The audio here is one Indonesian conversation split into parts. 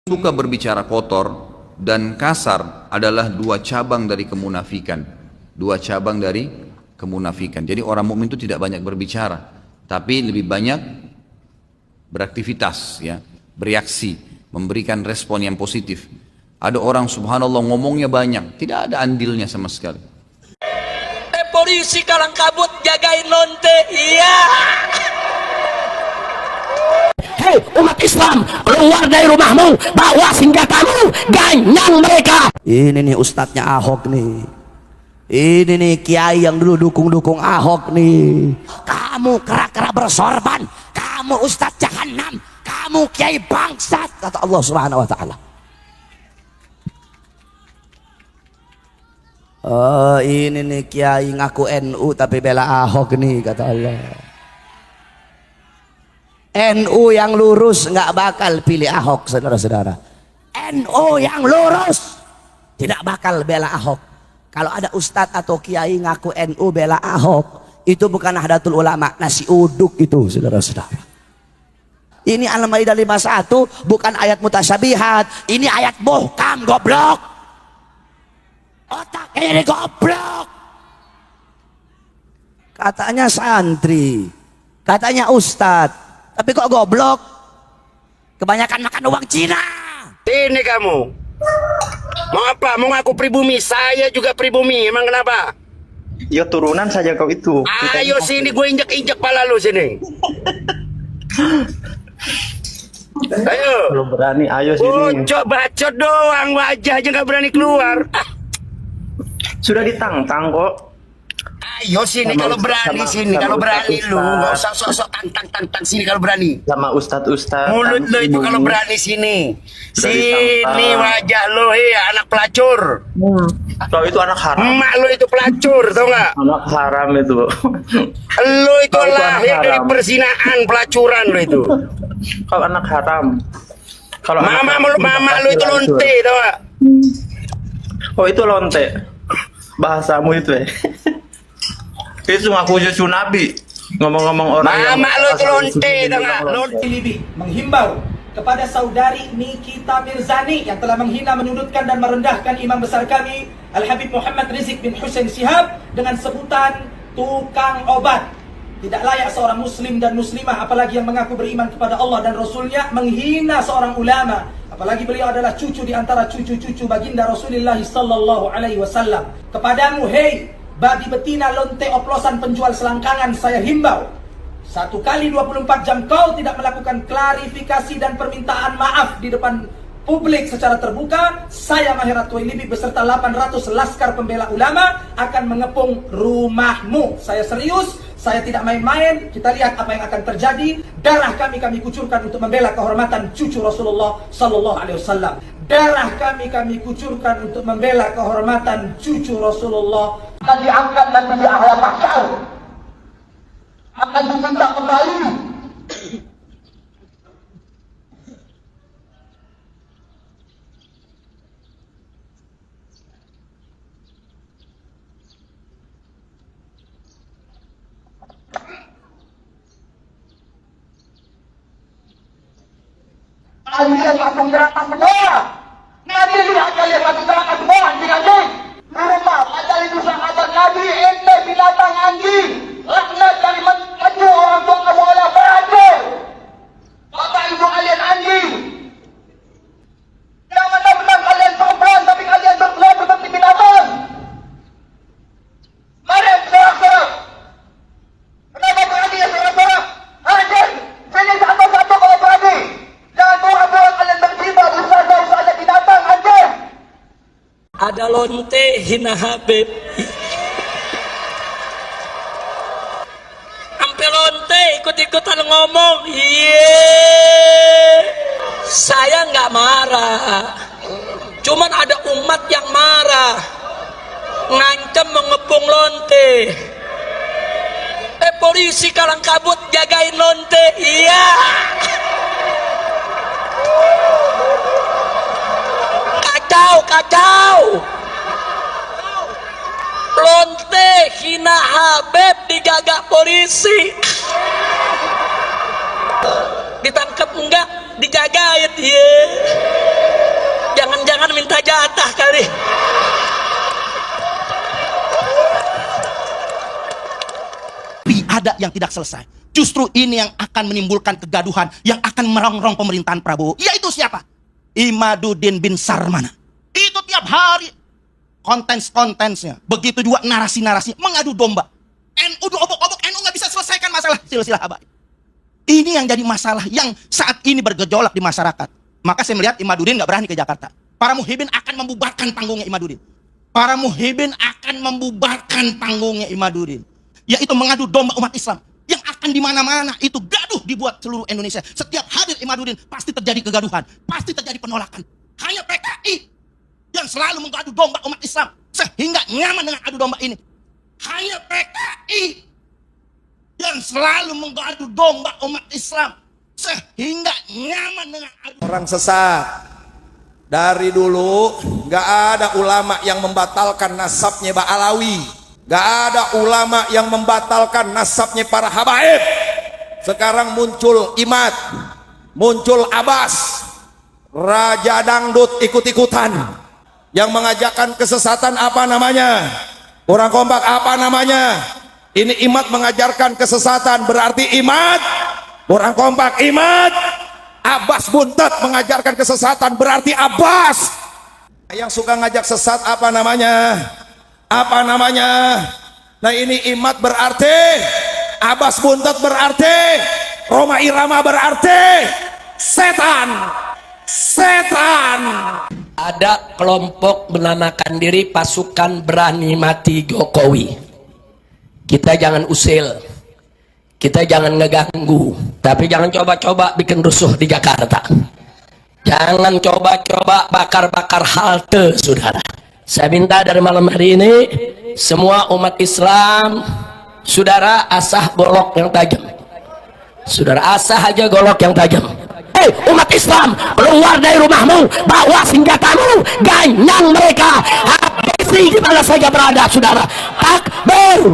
Suka berbicara kotor dan kasar adalah dua cabang dari kemunafikan. Dua cabang dari kemunafikan. Jadi orang mukmin itu tidak banyak berbicara, tapi lebih banyak beraktivitas, ya, bereaksi, memberikan respon yang positif. Ada orang subhanallah ngomongnya banyak, tidak ada andilnya sama sekali. Polisi kalang kabut jagain lonte, iya. Hei umat Islam, keluar dari rumahmu, bawa senjatamu, ganyang mereka. Ini nih ustadznya Ahok nih. Ini nih kiai yang dulu dukung Ahok nih. Kamu kera-kera bersorban, kamu ustadz jahanam, kamu kiai bangsat, kata Allah Subhanahu wa taala. Oh, ini nih kiai ngaku NU tapi bela Ahok nih, kata Allah. NU yang lurus nggak bakal pilih Ahok, saudara-saudara. NU yang lurus tidak bakal bela Ahok. Kalau ada ustadz atau kiai ngaku NU bela Ahok, itu bukan Nahdlatul Ulama, nasi uduk itu, saudara-saudara. Ini Al-Maidah 51 bukan ayat mutasyabihat, ini ayat muhkam, goblok. Otaknya ini goblok. Katanya santri, katanya ustadz, tapi kok goblok? Kebanyakan makan uang Cina. Ini kamu mau apa? Mau ngaku pribumi? Saya juga pribumi. Emang kenapa? Ya turunan saja kau itu. Ayo sini, gue injek-injek pala lu sini. Ayo. Belum berani, ayo sini. Coba bacot doang, wajah aja nggak berani keluar. Sudah ditantang kok. Ayo sini kalau berani, sini kalau berani lu, nggak usah sok-sok tantang sini kalau berani. Sama ustadz. Mulut lu itu kalau berani sini. Sini wajah lu, anak pelacur. Kau itu anak haram. Emak lu itu pelacur, tau nggak? Anak haram itu. Lu itu Kau itu lahir anak dari haram. perzinaan, pelacuran lu itu. Kau anak haram. Kalau Mama lu itu lonte, tau nggak? Oh itu lonte. Bahasamu itu ya. Itu ngaku cucu Nabi. Ngomong-ngomong orang yang Mama lu itu lonte, tau nggak? Lonte. Libi menghimbau kepada saudari Nikita Mirzani yang telah menghina, menyudutkan dan merendahkan imam besar kami Al-Habib Muhammad Rizik bin Hussein Shihab dengan sebutan tukang obat. Tidak layak seorang muslim dan muslimah, apalagi yang mengaku beriman kepada Allah dan Rasulnya, menghina seorang ulama, apalagi beliau adalah cucu di antara cucu-cucu baginda Rasulullah sallallahu alaihi wasallam. Kepadamu, hei babi betina lonte oplosan penjual selangkangan, saya himbau, 1 kali 24 jam kau tidak melakukan klarifikasi dan permintaan maaf di depan publik secara terbuka, saya Maherat Tuwailibi beserta 800 laskar pembela ulama akan mengepung rumahmu. Saya serius, saya tidak main-main. Kita lihat apa yang akan terjadi. Darah kami kucurkan untuk membela kehormatan cucu Rasulullah sallallahu alaihi wasallam. Darah kami kucurkan untuk membela kehormatan cucu Rasulullah. Akan diangkat nanti di akhir mahsyar. Akan diminta kembali. Kalian langsung gerakan semua. Nabi lihat kalian langsung gerakan semua, anjing-anjing. Di rumah majalis itu sahabat Nabi, ente binatang anjing. Laknat dari maju orang tua kamu adalah beracun. Bapak ibu kalian anjing. Jangan benar kalian sombong, tapi kalian berkeluar seperti binatang. Mari sorak-sorak. Kenapa berani ya sorak-sorak? Anjing, sini satu-satu kalau berani. Jangan buat kalian berjibat, usaha binatang, anjing. Ada lonte hina Habib. Sampai lonte ikut-ikutan ngomong. Saya nggak marah. Cuman ada umat yang marah. Ngancam mengepung lonte. Polisi kalang kabut jagain lonte. Iya. Kacau. Lonte hina Habib digagak polisi. Ditangkap enggak? Dijagain, yang tidak selesai. Justru ini yang akan menimbulkan kegaduhan, yang akan merongrong pemerintahan Prabowo. Yaitu siapa? Imaduddin bin Sarmana. Itu tiap hari konten-kontennya. Begitu juga narasi-narasi mengadu domba. NU diobok-obok, NU nggak bisa selesaikan masalah silsilah habaib. Ini yang jadi masalah yang saat ini bergejolak di masyarakat. Maka saya melihat Imaduddin nggak berani ke Jakarta. Para muhibin akan membubarkan panggungnya Imaduddin. Para muhibin akan membubarkan panggungnya Imaduddin. Yaitu mengadu domba umat Islam. Yang akan di mana-mana itu gaduh dibuat seluruh Indonesia. Setiap hadir Imaduddin pasti terjadi kegaduhan, pasti terjadi penolakan. Hanya PKI yang selalu mengadu domba umat Islam sehingga nyaman dengan adu domba ini. Hanya PKI yang selalu mengadu domba umat Islam sehingga nyaman dengan adu. Orang sesat dari dulu nggak ada ulama yang membatalkan nasabnya Ba'alawi. Gak ada ulama yang membatalkan nasabnya para habaib. Sekarang muncul Imad, muncul Abbas, Raja Dangdut ikut-ikutan. Yang mengajarkan kesesatan apa namanya? Orang kompak apa namanya? Ini Imad mengajarkan kesesatan, berarti Imad. Orang kompak Imad. Abbas Buntet mengajarkan kesesatan, berarti Abbas. Yang suka ngajak sesat apa namanya? Apa namanya? Nah ini Imad berarti, Abbas Buntet berarti, Roma Irama berarti setan. Setan. Ada kelompok menamakan diri pasukan berani mati Jokowi. Kita jangan usil, kita jangan ngeganggu, tapi jangan coba-coba bikin rusuh di Jakarta. Jangan coba-coba bakar-bakar halte, saudara. Saya minta dari malam hari ini semua umat Islam, saudara asah golok yang tajam. Saudara asah aja golok yang tajam. Hei umat Islam, keluar dari rumahmu, bawa senjatamu, ganyang mereka, habisi di mana saja berada, saudara. Takbir,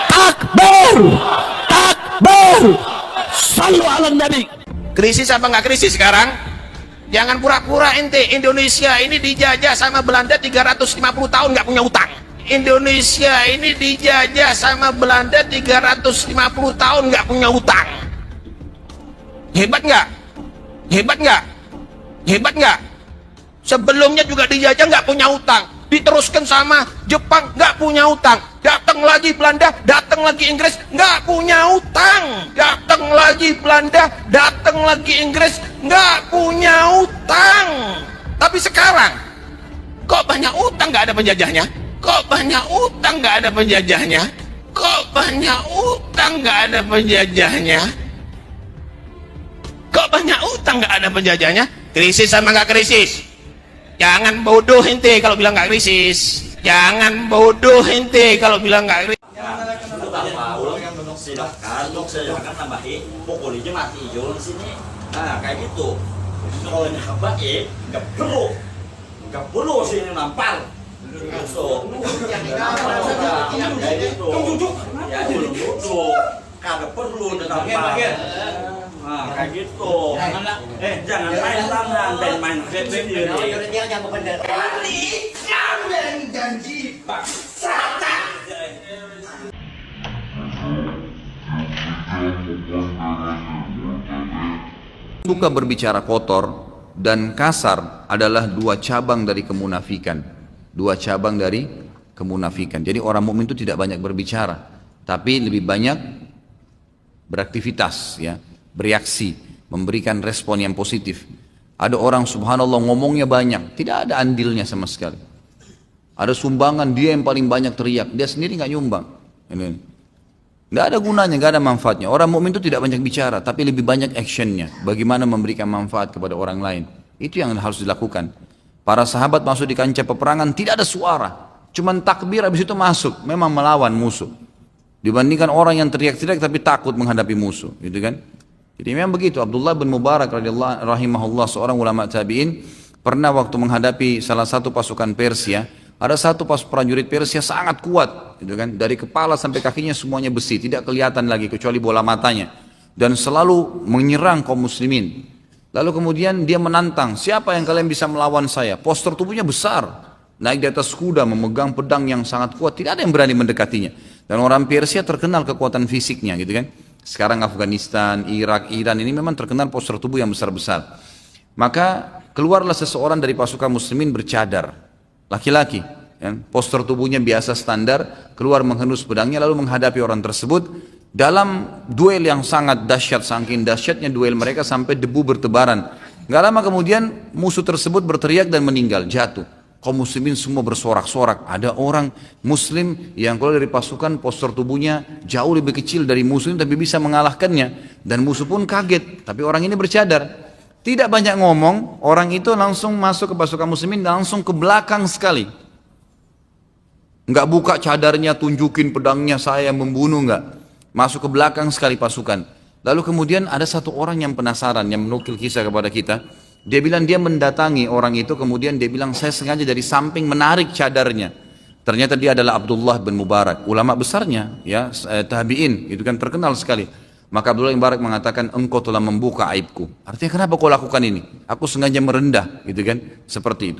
takbir, takbir. Sallu ala Nabi. Krisis apa nggak krisis sekarang? Jangan pura-pura ente. Indonesia ini dijajah sama Belanda 350 tahun nggak punya utang. Indonesia ini dijajah sama Belanda 350 tahun nggak punya utang. Hebat nggak? Hebat nggak? Hebat nggak? Sebelumnya juga dijajah nggak punya utang. Diteruskan sama Jepang nggak punya utang. Datang lagi Belanda, datang lagi Inggris nggak punya utang. Datang lagi Belanda, datang lagi Inggris nggak punya utang. Tapi sekarang kok banyak utang nggak ada penjajahnya? Kok banyak utang nggak ada penjajahnya? Kok banyak utang nggak ada penjajahnya? Kok banyak utang nggak ada penjajahnya? Krisis sama nggak krisis? Jangan bodoh ente kalau bilang nggak krisis. Jangan bodoh ente kalau bilang nggak krisis. Silahkan tambahin, pokoknya mati hijau di sini. Nah kayak gitu. Kalau nambah nggak perlu sini nampal. Kayak gitu. Ya duduk. Kagak perlu nampal. Nah, kayak gitu. Jangan main tangan dan main HP dia. Jangan bener. Jangan janji Satan. Suka berbicara kotor dan kasar adalah dua cabang dari kemunafikan. Dua cabang dari kemunafikan. Jadi orang mukmin itu tidak banyak berbicara, tapi lebih banyak beraktivitas, ya, bereaksi, memberikan respon yang positif. Ada orang subhanallah ngomongnya banyak, tidak ada andilnya sama sekali. Ada sumbangan, dia yang paling banyak teriak, dia sendiri nggak nyumbang. Ini nggak ada gunanya, nggak ada manfaatnya. Orang mukmin itu tidak banyak bicara, tapi lebih banyak actionnya. Bagaimana memberikan manfaat kepada orang lain, itu yang harus dilakukan. Para sahabat masuk di kancah peperangan tidak ada suara, cuman takbir habis itu masuk, memang melawan musuh. Dibandingkan orang yang teriak-teriak tapi takut menghadapi musuh, gitu kan? Jadi memang begitu. Abdullah bin Mubarak radhiyallahu rahimahullah, seorang ulama tabi'in, pernah waktu menghadapi salah satu pasukan Persia, ada satu prajurit Persia sangat kuat, gitu kan? Dari kepala sampai kakinya semuanya besi, tidak kelihatan lagi kecuali bola matanya, dan selalu menyerang kaum muslimin. Lalu kemudian dia menantang, siapa yang kalian bisa melawan saya? Postur tubuhnya besar, naik di atas kuda, memegang pedang yang sangat kuat, tidak ada yang berani mendekatinya. Dan orang Persia terkenal kekuatan fisiknya gitu kan. Sekarang Afghanistan, Irak, Iran ini memang terkenal postur tubuh yang besar-besar. Maka keluarlah seseorang dari pasukan muslimin bercadar, laki-laki, ya, postur tubuhnya biasa standar, keluar menghendus pedangnya lalu menghadapi orang tersebut dalam duel yang sangat dahsyat, saking dahsyatnya duel mereka sampai debu bertebaran. Gak lama kemudian musuh tersebut berteriak dan meninggal, jatuh. Kaum muslimin semua bersorak-sorak. Ada orang muslim yang keluar dari pasukan postur tubuhnya jauh lebih kecil dari musuh tapi bisa mengalahkannya. Dan musuh pun kaget, tapi orang ini bercadar. Tidak banyak ngomong, orang itu langsung masuk ke pasukan muslimin, langsung ke belakang sekali. Nggak buka cadarnya, tunjukin pedangnya, saya membunuh, nggak. Masuk ke belakang sekali pasukan. Lalu kemudian ada satu orang yang penasaran, yang menukil kisah kepada kita. Dia bilang dia mendatangi orang itu, kemudian dia bilang saya sengaja dari samping menarik cadarnya. Ternyata dia adalah Abdullah bin Mubarak, ulama besarnya, ya tabi'in, itu kan terkenal sekali. Maka Abdullah bin Mubarak mengatakan, engkau telah membuka aibku. Artinya kenapa kau lakukan ini? Aku sengaja merendah, gitu kan, seperti itu.